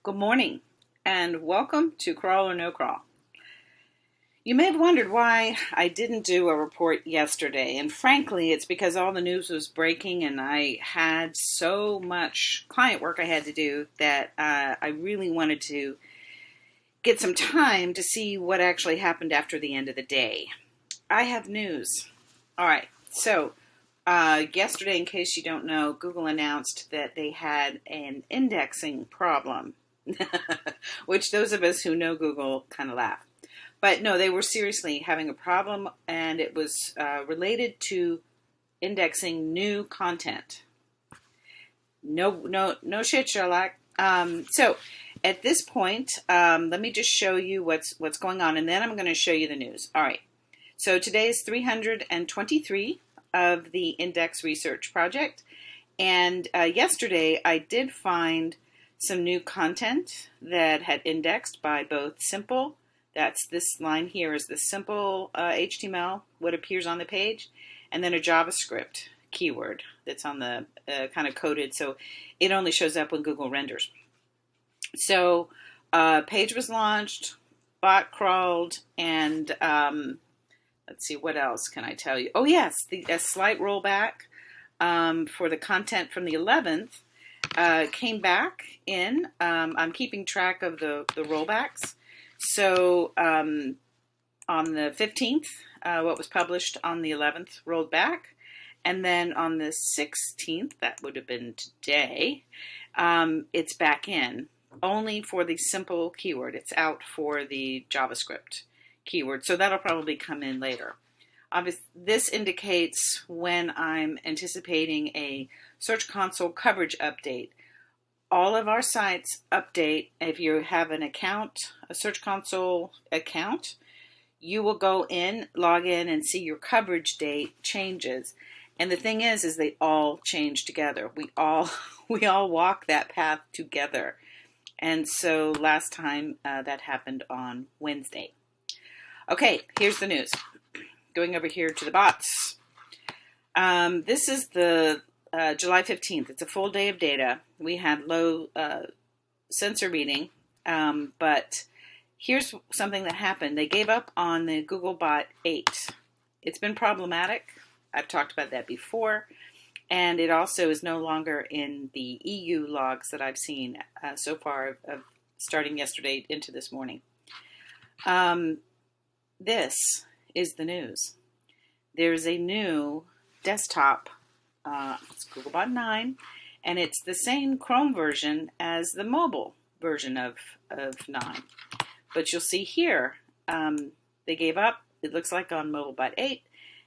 Good morning and welcome to Crawl or No Crawl. You may have wondered why I didn't do a report yesterday, and frankly, it's because all the news was breaking and I had so much client work I had to do that I really wanted to get some time to see what actually happened after the end of the day. I have news. All right, so yesterday, in case you don't know, Google announced that they had an indexing problem. Which those of us who know Google kind of laugh. But no, they were seriously having a problem, and it was related to indexing new content. No shit, Sherlock. So at this point, let me just show you what's going on, and then I'm going to show you the news. All right. So today is 323 of the Index Research Project, and yesterday I did find some new content that had indexed by both simple, that's this line here is the simple HTML, what appears on the page, and then a JavaScript keyword that's on the kind of coded, so it only shows up when Google renders. So page was launched, bot crawled, and let's see, what else can I tell you? Oh yes, a slight rollback for the content from the 11th. Came back in. I'm keeping track of the rollbacks. So on the 15th, what was published on the 11th rolled back. And then on the 16th, that would have been today, it's back in. Only for the simple keyword. It's out for the JavaScript keyword. So that'll probably come in later. Obviously, this indicates when I'm anticipating a Search Console coverage update. All of our sites update. If you have an account, a Search Console account, you will go in, log in, and see your coverage date changes. And the thing is they all change together. We all walk that path together. And so last time that happened on Wednesday. Okay, here's the news. Going over here to the bots. This is the July 15th. It's a full day of data. We had low sensor reading, but here's something that happened. They gave up on the Googlebot 8. It's been problematic. I've talked about that before, and it also is no longer in the EU logs that I've seen so far, starting yesterday into this morning. This is the news. There's a new desktop, it's Googlebot 9, and it's the same Chrome version as the mobile version of 9. But you'll see here, they gave up, it looks like, on MobileBot 8,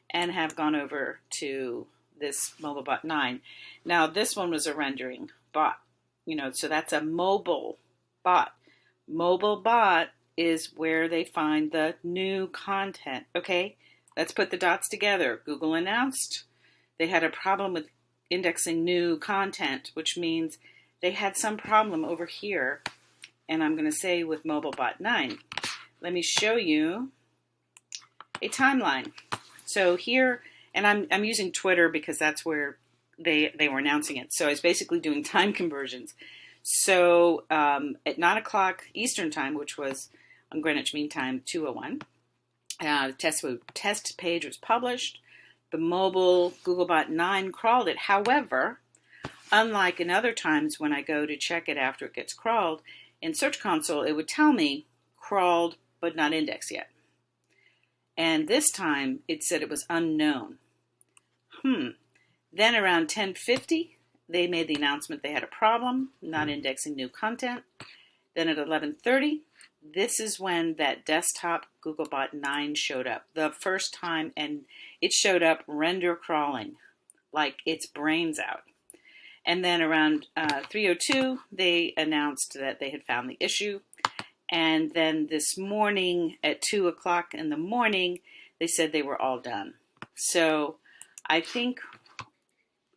and have gone over to this MobileBot 9. Now, this one was a rendering bot, so that's a mobile bot. MobileBot is where they find the new content. Okay, let's put the dots together. Google announced they had a problem with indexing new content, which means they had some problem over here. And I'm going to say with MobileBot 9. Let me show you a timeline. So here, and I'm using Twitter because that's where they were announcing it. So I was basically doing time conversions. So at 9 o'clock Eastern time, which was on Greenwich Mean Time 2:01, the test page was published. The mobile Googlebot 9 crawled it. However, unlike in other times when I go to check it after it gets crawled, in Search Console it would tell me crawled but not indexed yet. And this time it said it was unknown. Then around 10:50, they made the announcement they had a problem, not indexing new content. Then at 11:30, this is when that desktop Googlebot 9 showed up. The first time, and it showed up render crawling, like its brains out. And then around 3:02, they announced that they had found the issue. And then this morning at 2 o'clock in the morning, they said they were all done. So I think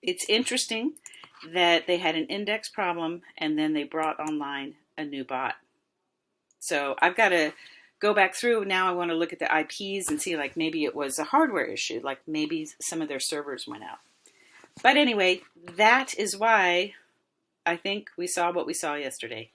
it's interesting that they had an index problem and then they brought online a new bot. So I've got to go back through. Now I want to look at the IPs and see, like, maybe it was a hardware issue, like maybe some of their servers went out. But anyway, that is why I think we saw what we saw yesterday.